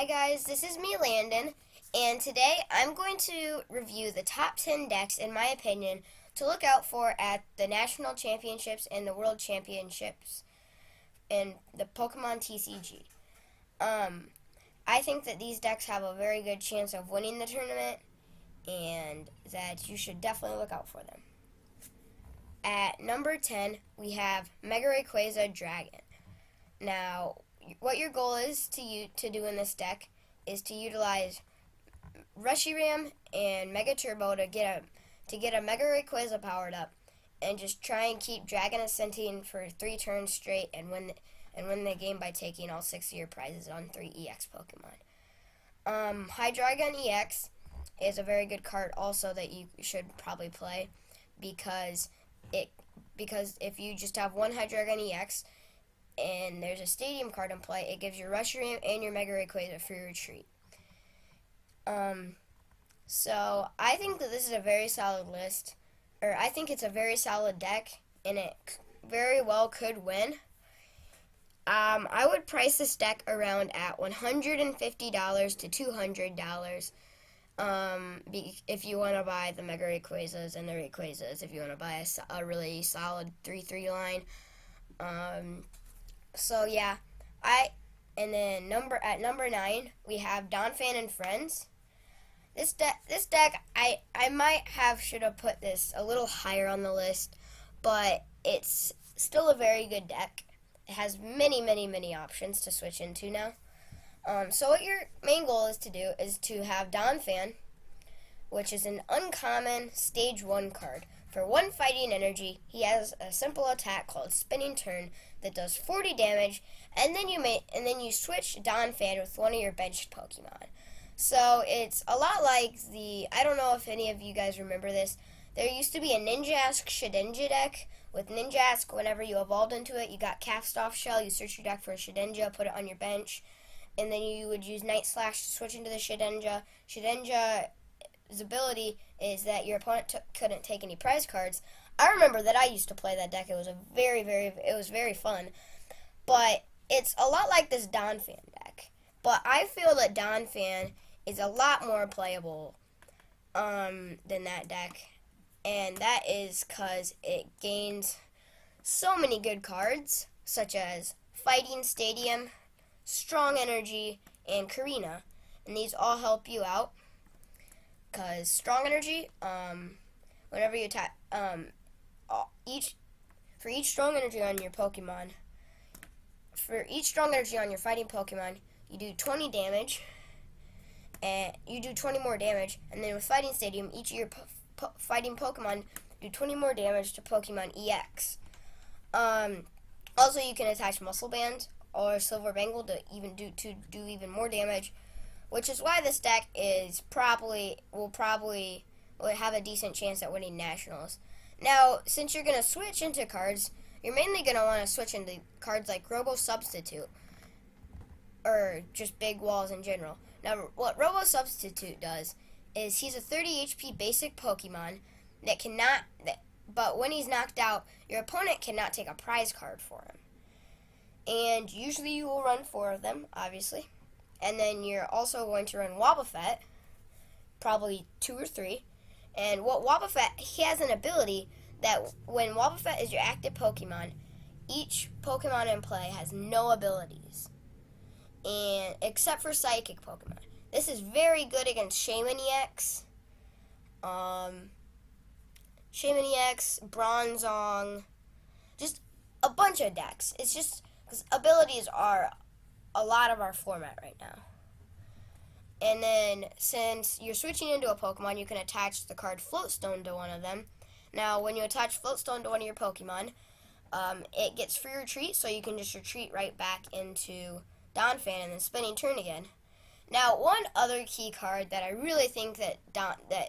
Hi guys, this is me, Landon, and today I'm going to review the top 10 decks, in my opinion, to look out for at the National Championships and the World Championships in the Pokemon TCG. I think that these decks have a very good chance of winning the tournament, and that you should definitely look out for them. At number 10, we have Mega Rayquaza Dragon. Now, what your goal is to do in this deck is to utilize Reshiram and Mega Turbo to get a Mega Rayquaza powered up, and just try and keep Dragon Ascenting for 3 turns straight and win the game by taking all 6 of your prizes on 3 EX Pokemon. Hydreigon EX is a very good card also that you should probably play because if you just have one Hydreigon EX and there's a stadium card in play, it gives your Reshiram and your Mega Rayquaza free retreat. So I think that this is a very solid list, or I think it's a very solid deck, and it very well could win. I would price this deck around at $150 to $200. If you want to buy the Mega Rayquazas and the Rayquazas, if you want to buy a really solid 3/3 line. So yeah, and then at number 9 we have Donphan and Friends. This deck I might should have put this a little higher on the list, but it's still a very good deck. It has many options to switch into now. So what your main goal is to do is to have Donphan, which is an uncommon stage 1 card. For 1 fighting energy, he has a simple attack called Spinning Turn that does 40 damage, and then you switch Donphan with one of your benched Pokemon. So it's a lot like I don't know if any of you guys remember this. There used to be a Ninjask Shedinja deck. With Ninjask, whenever you evolved into it, you got Cast Off Shell, you search your deck for a Shedinja, put it on your bench, and then you would use Night Slash to switch into the Shedinja. Shedinja's ability is that your opponent couldn't take any prize cards. I remember that I used to play that deck. It was very fun. But it's a lot like this Donphan deck. But I feel that Donphan is a lot more playable than that deck. And that is because it gains so many good cards, such as Fighting Stadium, Strong Energy, and Karina. And these all help you out. Because Strong Energy, whenever you attack, for each Strong Energy on your Pokemon, for each Strong Energy on your fighting Pokemon, you do 20 damage, and you do 20 more damage, and then with Fighting Stadium, each of your fighting Pokemon do 20 more damage to Pokemon EX. Also, you can attach Muscle Band or Silver Bangle to do even more damage, which is why this deck will have a decent chance at winning Nationals. Now, since you're going to switch into cards, you're mainly going to want to switch into cards like Robo Substitute, or just Big Walls in general. Now, what Robo Substitute does is he's a 30 HP basic Pokemon but when he's knocked out, your opponent cannot take a prize card for him. And usually you will run 4 of them, obviously. And then you're also going to run Wobbuffet, probably 2 or 3. And what Wobbuffet, he has an ability that when Wobbuffet is your active Pokemon, each Pokemon in play has no abilities, and except for Psychic Pokemon. This is very good against Shaman EX, Bronzong, just a bunch of decks. It's just because abilities are a lot of our format right now. And then, since you're switching into a Pokemon, you can attach the card Floatstone to one of them. Now, when you attach Floatstone to one of your Pokemon, it gets free retreat, so you can just retreat right back into Donphan and then Spinning Turn again. Now, one other key card that I really think that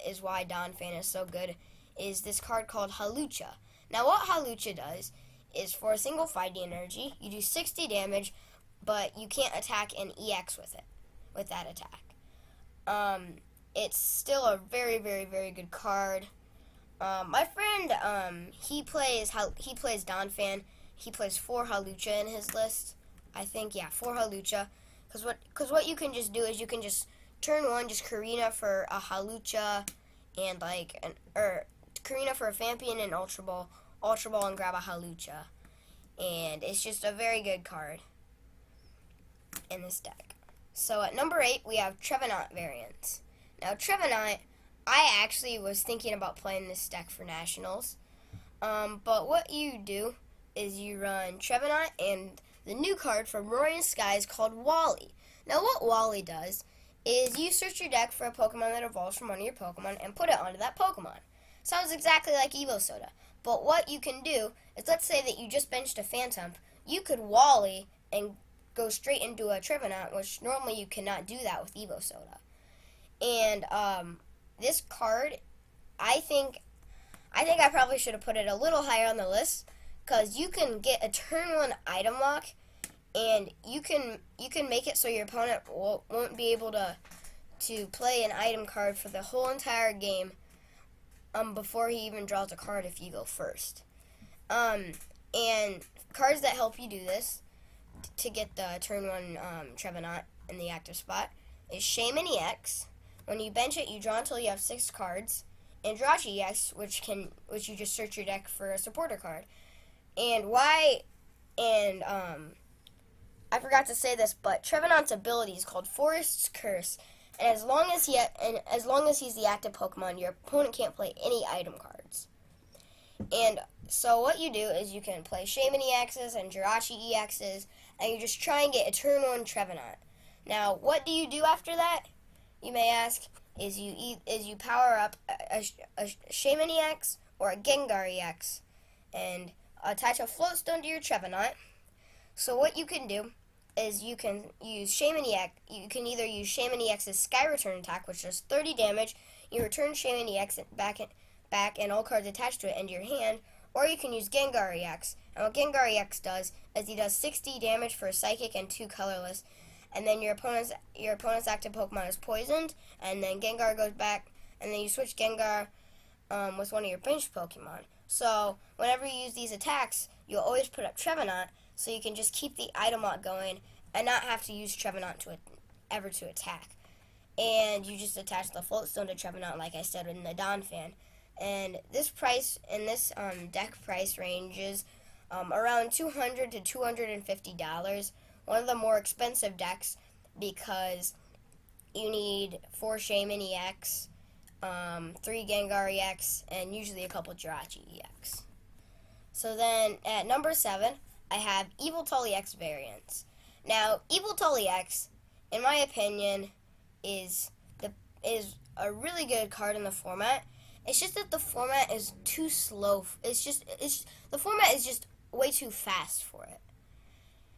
is why Donphan is so good is this card called Hawlucha. Now, what Hawlucha does is for a single fighting energy, you do 60 damage, but you can't attack an EX with that attack. It's still a very good card. My friend, he plays Donphan. He plays 4 Hawlucha in his list. I think, yeah, 4 Hawlucha. Because what you can just do is you can just turn one, just Karina for a Halucha, and or Karina for a Fampion and Ultra Ball and grab a Halucha. And it's just a very good card in this deck. So at number 8, we have Trevenant variants. Now Trevenant, I actually was thinking about playing this deck for Nationals. But what you do is you run Trevenant and the new card from Roaring Skies called Wally. Now what Wally does is you search your deck for a Pokemon that evolves from one of your Pokemon and put it onto that Pokemon. Sounds exactly like Evo Soda. But what you can do is, let's say that you just benched a Phantom, you could Wally and go straight into a Trevenant, which normally you cannot do that with Evo Soda. And this card, I think I probably should have put it a little higher on the list, because you can get a turn 1 item lock, and you can make it so your opponent won't be able to play an item card for the whole entire game before he even draws a card if you go first. And cards that help you do this to get the turn 1 Trevenant in the active spot is Shaman EX. When you bench it, you draw until you have 6 cards. And Jirachi EX, which you just search your deck for a supporter card. And I forgot to say this, but Trevenant's ability is called Forest's Curse. And as long as he's the active Pokemon, your opponent can't play any item cards. And so what you do is you can play Shaman EXs and Jirachi EXs, and you just try and get a turn 1 Trevenant. Now, what do you do after that, you may ask, is you power up a Shaman EX or a Gengar EX and attach a Floatstone to your Trevenant. So what you can do is you can use Shaman EX. You can either use Shaman EX's Sky Return attack, which does 30 damage. You return Shaman EX back and all cards attached to it into your hand, or you can use Gengar EX. And what Gengar EX does is he does 60 damage for a Psychic and 2 colorless, and then your opponent's active Pokemon is poisoned, and then Gengar goes back, and then you switch Gengar with one of your benched Pokemon. So whenever you use these attacks, you'll always put up Trevenant, so you can just keep the item lock going and not have to use Trevenant to attack. And you just attach the Floatstone to Trevenant, like I said, in the Donphan. And this price in this deck price ranges around $200 to $250. One of the more expensive decks, because you need 4 Shaman EX, 3 Gengar EX, and usually a couple Jirachi EX. So then at number 7, I have Yveltal EX variants. Now, Yveltal EX, in my opinion, is a really good card in the format. It's just that the format is too slow. The format is just way too fast for it.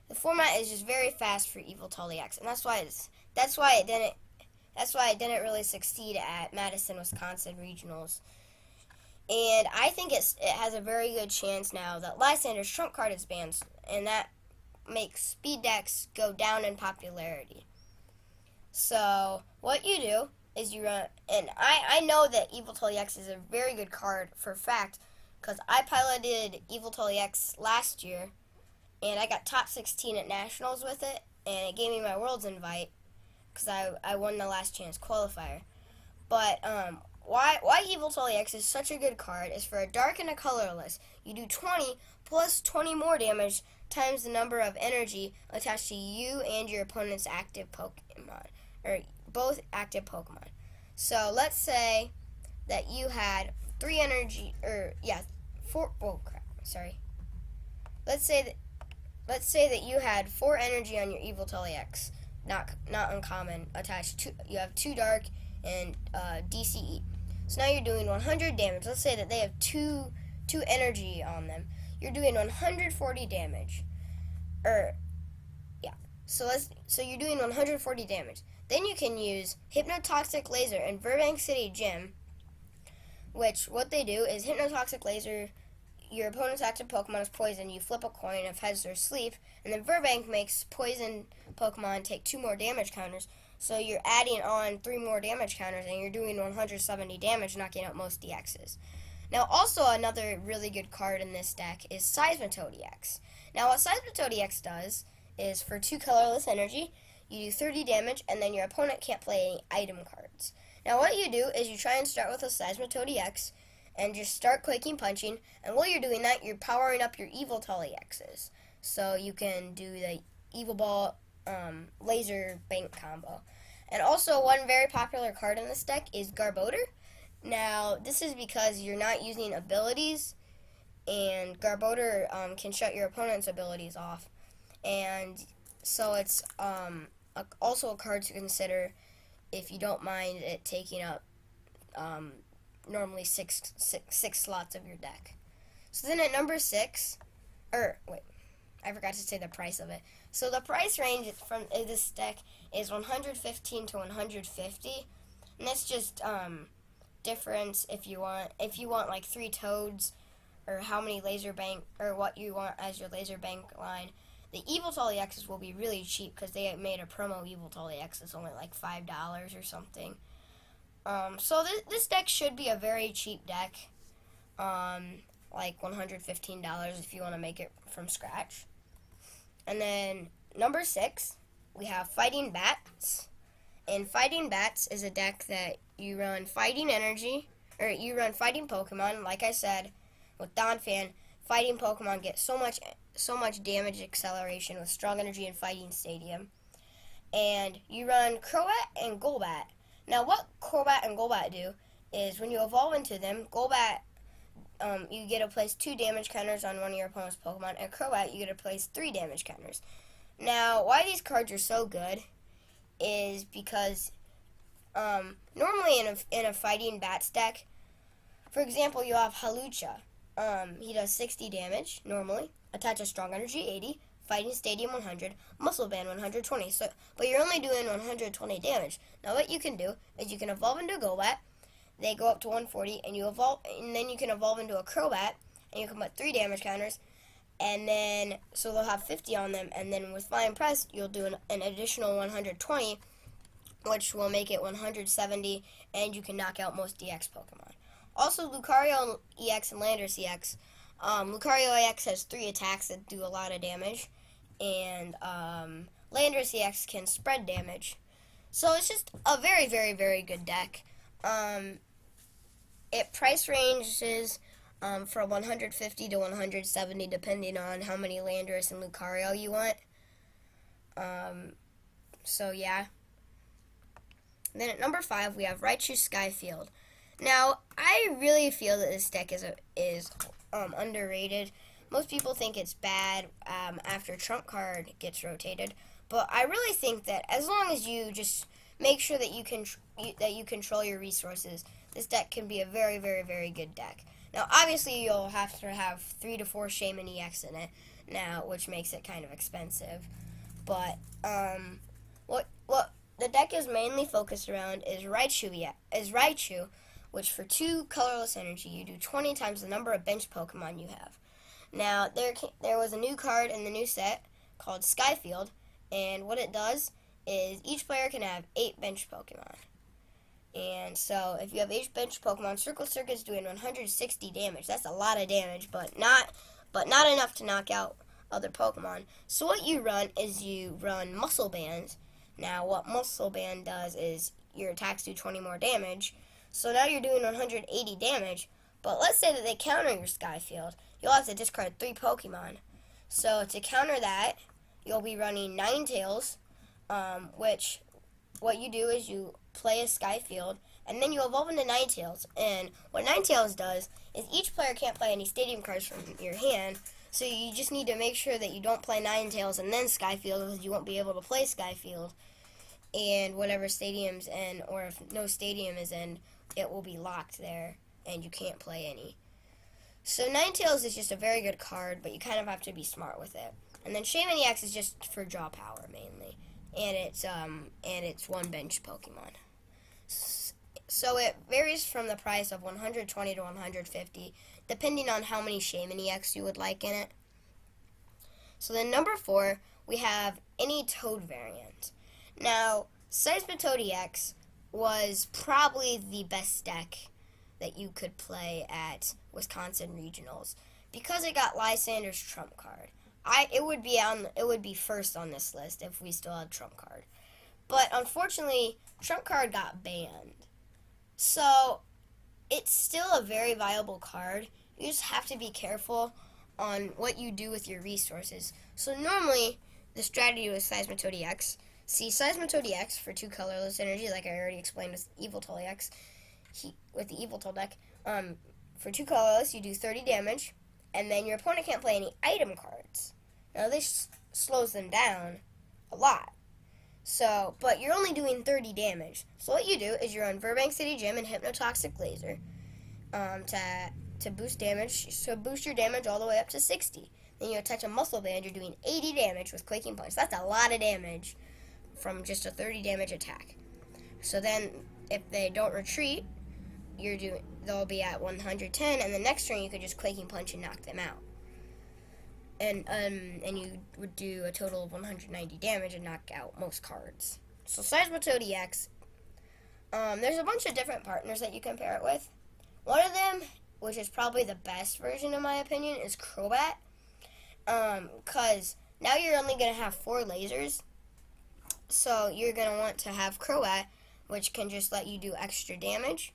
The format is just very fast for Yveltal EX, and that's why it didn't really succeed at Madison, Wisconsin regionals. And I think it has a very good chance now that Lysander's trump card is banned, and that makes speed decks go down in popularity. So what you do is you run, and I know that Yveltal EX is a very good card for a fact, because I piloted Yveltal EX last year, and I got top 16 at Nationals with it, and it gave me my Worlds invite, because I won the last chance qualifier. But why Yveltal EX is such a good card is for a dark and a colorless. You do 20 plus 20 more damage times the number of energy attached to you and your opponent's active Pokemon, or both active Pokemon. So let's say that you had 3 energy, Let's say that you had 4 energy on your Yveltal EX, not uncommon, attached to. You have 2 dark and DCE. So now you're doing 100 damage. Let's say that they have 2 energy on them. You're doing 140 damage. So you're doing 140 damage. Then you can use Hypnotoxic Laser and Burbank City Gym, which what they do is Hypnotoxic Laser, your opponent's active Pokemon is poisoned, you flip a coin if heads or sleep, and then Burbank makes poison Pokemon take 2 more damage counters, so you're adding on 3 more damage counters, and you're doing 170 damage, knocking out most DXs. Now, also another really good card in this deck is Seismitoad EX. Now, what Seismitoad EX does is for 2 colorless energy, you do 30 damage, and then your opponent can't play any item cards. Now what you do is you try and start with a Seismitoad EX, and just start Quaking Punching, and while you're doing that, you're powering up your Yveltal EXs. So you can do the Evil Ball Laser Bank combo. And also, one very popular card in this deck is Garbodor. Now, this is because you're not using abilities, and Garbodor can shut your opponent's abilities off. And so it's also a card to consider if you don't mind it taking up normally six slots of your deck. So then at number 6, I forgot to say the price of it. So the price range from this deck is 115 to 150, and that's just difference if you want like 3 toads, or how many laser bank, or what you want as your laser bank line. The Yveltal EXs will be really cheap because they made a promo Yveltal EX that's only like $5 or something. So this deck should be a very cheap deck, like $115 if you want to make it from scratch. And then number 6, we have Fighting Bats. And Fighting Bats is a deck that you run Fighting Energy, or you run Fighting Pokemon. Like I said, with Donphan, Fighting Pokemon get so much damage acceleration with Strong Energy and Fighting Stadium. And you run Crobat and Golbat. Now, what Crobat and Golbat do is when you evolve into them, Golbat, you get to place 2 damage counters on one of your opponent's Pokemon, and Crobat, you get to place 3 damage counters. Now, why these cards are so good is because normally in a Fighting Bats deck, for example, you have Halucha. He does 60 damage normally, attaches Strong Energy 80, Fighting Stadium 100, Muscle Band 120. But you're only doing 120 damage. Now what you can do is you can evolve into Golbat. They go up to 140, and then you can evolve into a Crobat, and you can put 3 damage counters, and then so they'll have 50 on them. And then with Flying Press, you'll do an additional 120, which will make it 170, and you can knock out most DX Pokemon. Also, Lucario EX and Landorus EX. Lucario EX has 3 attacks that do a lot of damage, and Landorus EX can spread damage. So it's just a very, very, very good deck. It price ranges from 150 to 170 depending on how many Landorus and Lucario you want. So yeah. And then at number 5 we have Raichu Skyfield. Now I really feel that this deck is underrated. Most people think it's bad after Trump card gets rotated, but I really think that as long as you just make sure that you control your resources, this deck can be a very, very, very good deck. Now, obviously, you'll have to have 3 to 4 Shaman EX in it now, which makes it kind of expensive. But what the deck is mainly focused around is Raichu, which for 2 colorless energy, you do 20 times the number of bench Pokemon you have. Now, there was a new card in the new set called Skyfield, and what it does is each player can have 8 bench Pokemon. And so if you have 8 bench Pokemon, Circle Circuit's doing 160 damage. That's a lot of damage, but not enough to knock out other Pokemon. So what you run is you run Muscle Bands. Now what Muscle Band does is your attacks do 20 more damage. So now you're doing 180 damage, but let's say that they counter your Skyfield. You'll have to discard 3 Pokemon. So to counter that, you'll be running Ninetales, which what you do is you play a Skyfield, and then you evolve into Ninetales. And what Ninetales does is each player can't play any Stadium cards from your hand, so you just need to make sure that you don't play Ninetales and then Skyfield, because you won't be able to play Skyfield. And whatever stadium's in, or if no stadium is in, it will be locked there, and you can't play any. So Ninetales is just a very good card, but you kind of have to be smart with it. And then Shaman EX is just for draw power mainly, and it's 1 bench Pokemon. So it varies from the price of 120 to 150, depending on how many Shaman EX you would like in it. So then number 4, we have any Toad variant. Now, Seismitoad EX was probably the best deck that you could play at Wisconsin Regionals because it got Lysander's trump card. It would be first on this list if we still had trump card. But unfortunately, Trump card got banned. So it's still a very viable card. You just have to be careful on what you do with your resources. So normally, the strategy with Seismitoad EX, see Seismitoad EX for 2 colorless energy, like I already explained with Yveltal EX, with the Yveltal deck. For 2 colorless, you do 30 damage, and then your opponent can't play any item cards. Now this slows them down a lot. So, but you're only doing 30 damage. So what you do is you run Burbank City Gym and Hypnotoxic Laser to boost damage. So boost your damage all the way up to 60. Then you attach a Muscle Band. You're doing 80 damage with Quaking Punch. That's a lot of damage from just a 30 damage attack. So then, if they don't retreat, they'll be at 110, and the next turn you could just Quaking Punch and knock them out. And you would do a total of 190 damage and knock out most cards. So Seismitoad EX, there's a bunch of different partners that you can pair it with. One of them, which is probably the best version in my opinion, is Crobat. Because now you're only going to have 4 lasers. So you're going to want to have Crobat, which can just let you do extra damage.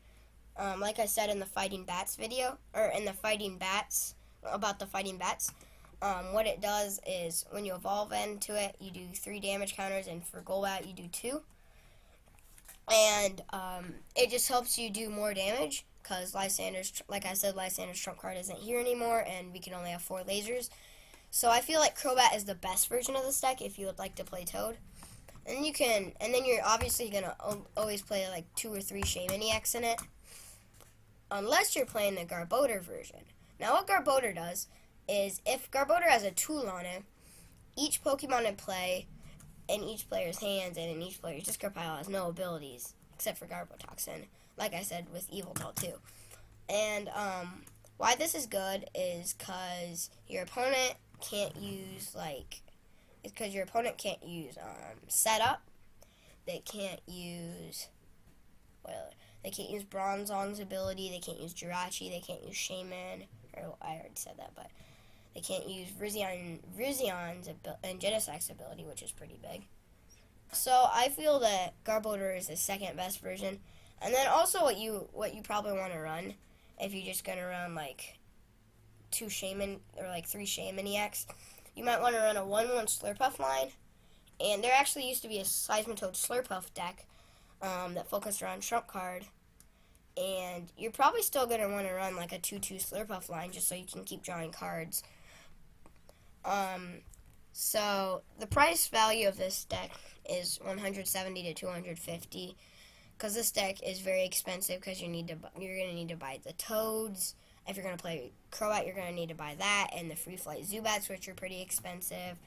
Like I said in the Fighting Bats video, or in the Fighting Bats, about the Fighting Bats, what it does is when you evolve into it, you do 3 damage counters, and for Golbat, you do 2. And it just helps you do more damage, because Lysander's, like I said, Lysander's trump card isn't here anymore, and we can only have 4 lasers. So I feel like Crobat is the best version of this deck if you would like to play Toad. And then you're obviously going to always play like 2 or 3 Shaman EX in it, unless you're playing the Garbodor version. Now what Garbodor does is, if Garbodor has a tool on it, each Pokemon in play, in each player's hands, and in each player's discard pile has no abilities, except for Garbotoxin, like I said with Yveltal too. And why this is good is because your opponent can't use, Setup. They can't use, they can't use Bronzong's ability, they can't use Jirachi, they can't use Shaman, or I already said that, but they can't use Virizion and Genesect's ability, which is pretty big. So I feel that Garbodor is the second best version. And then also what you probably want to run, if you're just going to run like 2 Shaman, or like 3 Shaman EX, you might want to run a 1/1 Slurpuff line. And there actually used to be a Seismitoad Slurpuff deck that focused around Trump card. And you're probably still going to want to run like a 2/2 Slurpuff line just so you can keep drawing cards. So the price value of this deck is 170 to 250, because this deck is very expensive, because you're going to need to buy the Toads. If you're going to play Crobat, you're going to need to buy that, and the Free Flight Zubats, which are pretty expensive.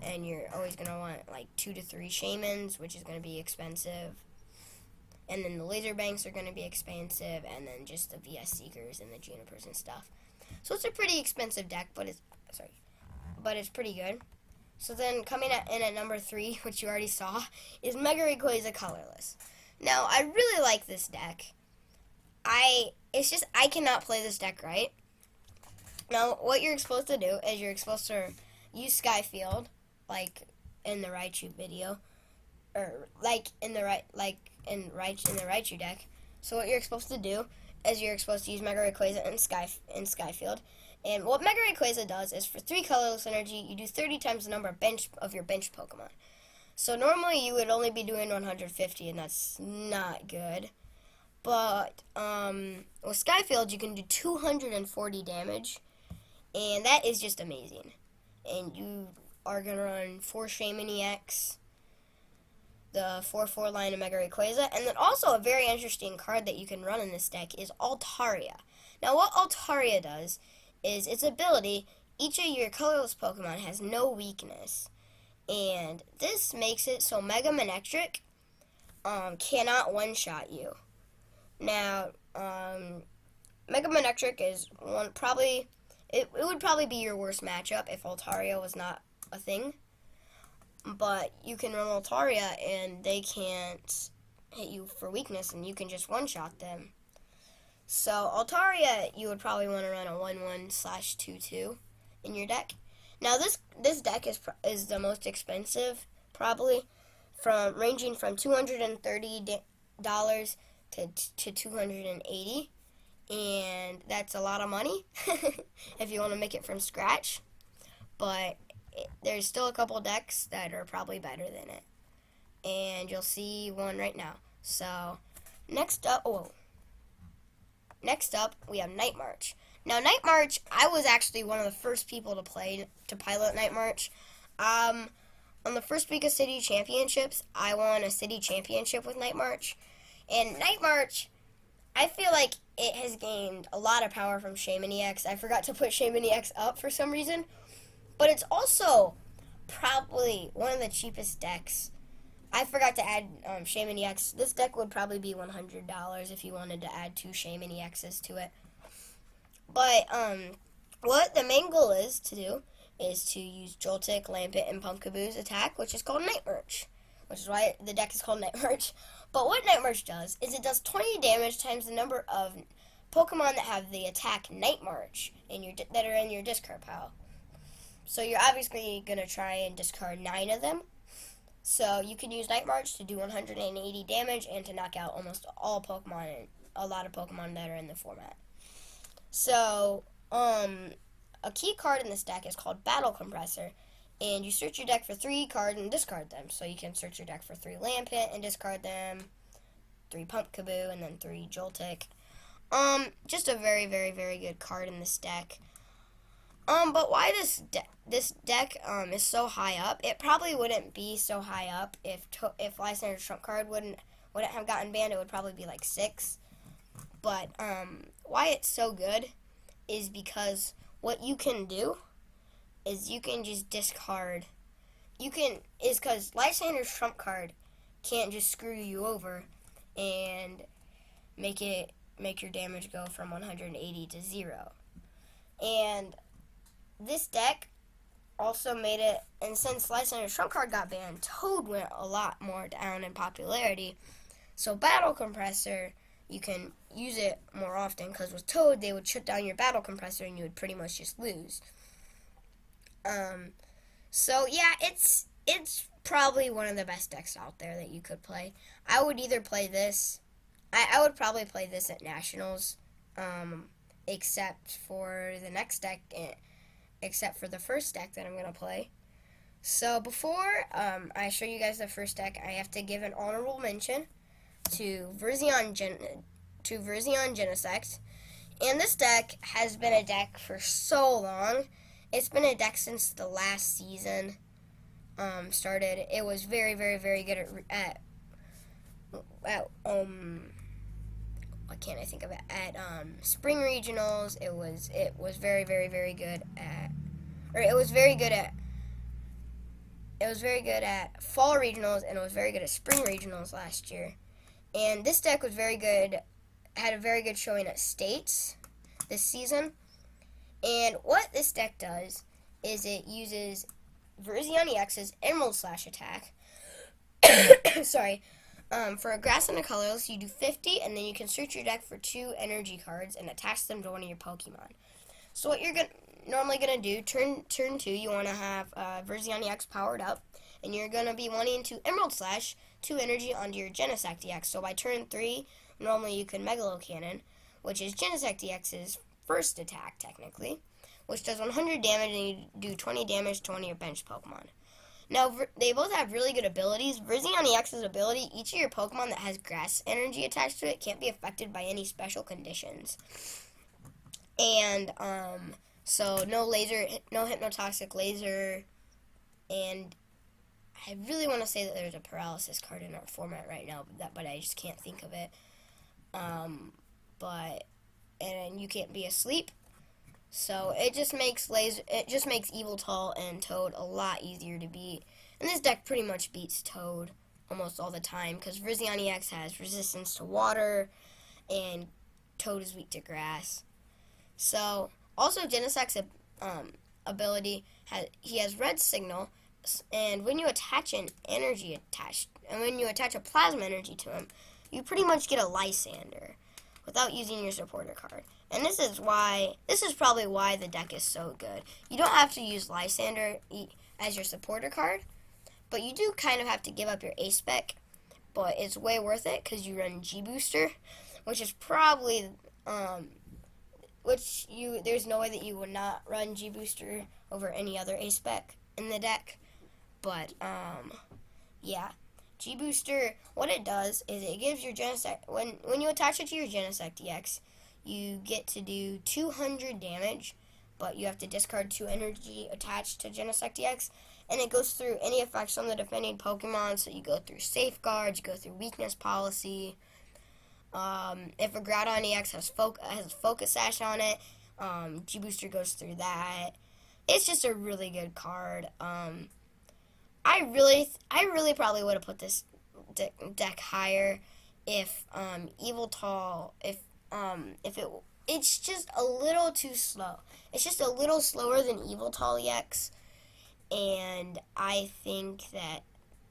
And you're always going to want like 2 to 3 Shamans, which is going to be expensive. And then the Laser Banks are going to be expensive, and then just the VS Seekers and the Junipers and stuff. So it's a pretty expensive deck, but it's pretty good. So then coming in at number 3, which you already saw, is Mega Rayquaza Colorless. Now, I really like this deck. It's just I cannot play this deck right. Now, what you're supposed to do is you're supposed to use Skyfield, like in the Raichu video, or like in the Raichu deck. So what you're supposed to do is you're supposed to use Mega Rayquaza in Skyfield. And what Mega Rayquaza does is, for 3 colorless energy, you do 30 times the number of your bench Pokemon. So normally you would only be doing 150, and that's not good. But with Skyfield, you can do 240 damage, and that is just amazing. And you are going to run 4 Shaman EX, the 4/4 line of Mega Rayquaza, and then also a very interesting card that you can run in this deck is Altaria. Now what Altaria does is its ability, each of your colorless Pokemon has no weakness. And this makes it so Mega Manectric cannot one-shot you. Now, Mega Manectric is it would probably be your worst matchup if Altaria was not a thing. But you can run Altaria and they can't hit you for weakness, and you can just one-shot them. So Altaria, you would probably want to run a 1/1/2/2 in your deck. Now this deck is the most expensive, probably, ranging from $230 to $280, and that's a lot of money if you want to make it from scratch. But there's still a couple decks that are probably better than it, and you'll see one right now. So next up we have Nightmarch. Now Nightmarch, I was actually one of the first people to pilot Nightmarch. On the first week of City Championships, I won a City Championship with Nightmarch. And Nightmarch, I feel like it has gained a lot of power from Shaman EX. I forgot to put Shaman EX up for some reason. But it's also probably one of the cheapest decks. I forgot to add Shaman EX. This deck would probably be $100 if you wanted to add 2 Shaman EXs to it. But what the main goal is to do is to use Joltik, Lampent, and Pumpkaboo's attack, which is called Nightmarch, which is why the deck is called Nightmarch. But what Nightmarch does is it does 20 damage times the number of Pokemon that have the attack Nightmarch that are in your discard pile. So you're obviously going to try and discard 9 of them. So you can use Nightmarch to do 180 damage and to knock out almost all Pokemon and a lot of Pokemon that are in the format. So, a key card in this deck is called Battle Compressor, and you search your deck for 3 cards and discard them. So you can search your deck for 3 Lampent and discard them, 3 Pumpkaboo, and then 3 Joltik. Just a very, very, very good card in this deck. But why this deck is so high up? It probably wouldn't be so high up if Lysander's Trump card wouldn't have gotten banned. It would probably be like 6. But why it's so good is because what you can do is you can just discard. Because Lysander's Trump card can't just screw you over and make your damage go from 180 to 0. And this deck also made it, and since Lysander's Trump card got banned, Toad went a lot more down in popularity. So Battle Compressor, you can use it more often, because with Toad, they would shut down your Battle Compressor and you would pretty much just lose. So yeah, it's probably one of the best decks out there that you could play. I would either play this, I would probably play this at Nationals, except for the next deck, except for the first deck that I'm going to play. So before I show you guys the first deck, I have to give an honorable mention to Verzion Genesect. And this deck has been a deck for so long. It's been a deck since the last season started. It was very, very, very good at what can't I think of it? At spring regionals, it was very, very, very good at, or it was very good at fall regionals, and it was very good at spring regionals last year. And this deck was very good, had a very good showing at states this season. And what this deck does is it uses Verzion EX's Emerald Slash attack. Sorry. For a grass and a colorless, you do 50, and then you can search your deck for 2 energy cards and attach them to one of your Pokemon. So what you're normally going to do, turn 2, you want to have Verzion EX powered up, and you're going to be wanting to Emerald Slash 2 energy onto your Genesect EX. So by turn 3, normally you can Megalo Cannon, which is Genesect EX's first attack, technically, which does 100 damage, and you do 20 damage to one of your bench Pokemon. Now, they both have really good abilities. Verzion EX's ability, each of your Pokemon that has grass energy attached to it can't be affected by any special conditions. And, so no Hypnotoxic Laser, and I really want to say that there's a Paralysis card in our format right now, but I just can't think of it. And you can't be asleep. So it just makes Yveltal and Toad a lot easier to beat. And this deck pretty much beats Toad almost all the time, because Verzion EX has resistance to water, and Toad is weak to grass. So, also Genesect's ability, he has Red Signal, and when you attach a Plasma Energy to him, you pretty much get a Lysander without using your supporter card. And this is probably why the deck is so good. You don't have to use Lysander as your supporter card, but you do kind of have to give up your ace spec, but it's way worth it because you run G Booster, which is probably there's no way that you would not run G Booster over any other ace spec in the deck. But yeah, G Booster, what it does is it gives your Genesect, when you attach it to your Genesect EX, you get to do 200 damage, but you have to discard 2 energy attached to Genesect EX, and it goes through any effects on the defending Pokemon. So you go through Safeguards, you go through Weakness Policy. If a Groudon EX has Focus Sash on it, G Booster goes through that. It's just a really good card. I really probably would have put this deck higher if it's just a little too slow. It's just a little slower than Eviltal EX, and I think that,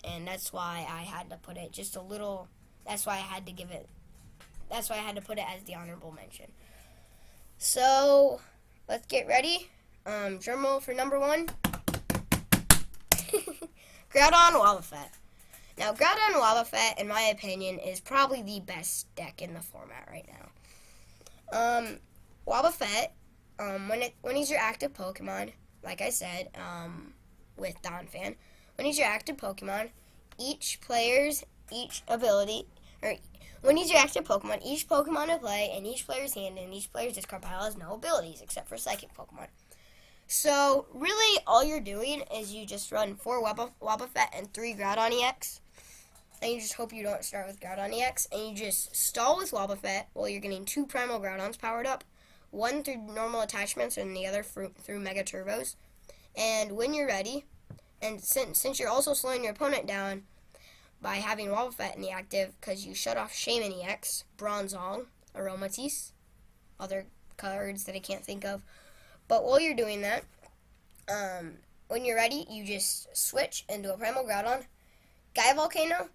and that's why I had to put it just a little. That's why I had to put it as the honorable mention. So let's get ready. Drum roll for number 1. Groudon Wobbuffet. Now, Groudon Wobbuffet, in my opinion, is probably the best deck in the format right now. Wobbuffet, when he's your active Pokemon, like I said, with Donphan, when he's your active Pokemon, when he's your active Pokemon, each Pokemon in play, and each player's hand, and each player's discard pile has no abilities, except for Psychic Pokemon. So, really, all you're doing is you just run 4 Wobbuffet and 3 Groudon EX. And you just hope you don't start with Groudon EX. And you just stall with Wobbuffet while you're getting 2 Primal Groudons powered up. 1 through normal attachments and the other through Mega Turbos. And when you're ready, and since you're also slowing your opponent down by having Wobbuffet in the active, because you shut off Shaman EX, Bronzong, Aromatisse, other cards that I can't think of. But while you're doing that, when you're ready, you just switch into a Primal Groudon, Gaia Volcano,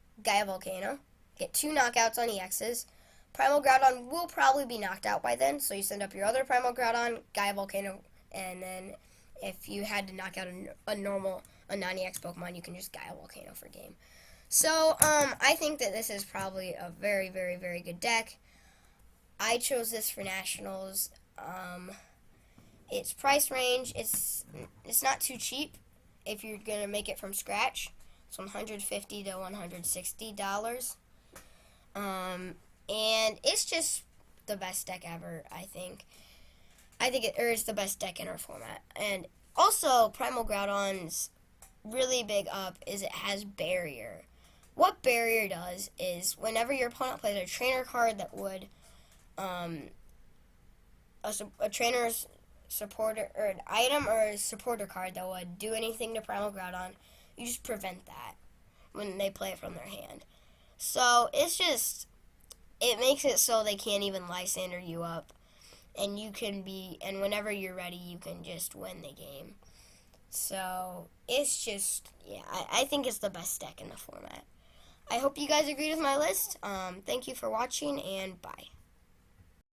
get 2 knockouts on EXs. Primal Groudon will probably be knocked out by then, so you send up your other Primal Groudon, Gaia Volcano, and then if you had to knock out a non-EX Pokemon, you can just Gaia Volcano for game. So, I think that this is probably a very, very, very good deck. I chose this for Nationals. Its price range, it's not too cheap if you're going to make it from scratch. It's $150 to $160. And it's just the best deck ever, I think. It's the best deck in our format. And also, Primal Groudon's really big up is it has Barrier. What Barrier does is whenever your opponent plays a trainer card that would, a trainer's supporter, or an item or a supporter card that would do anything to Primal Groudon, you just prevent that when they play it from their hand. So it makes it so they can't even Lysander you up, and whenever you're ready, you can just win the game. So it's just, yeah, I think it's the best deck in the format. I hope you guys agreed with my list. Thank you for watching, and bye.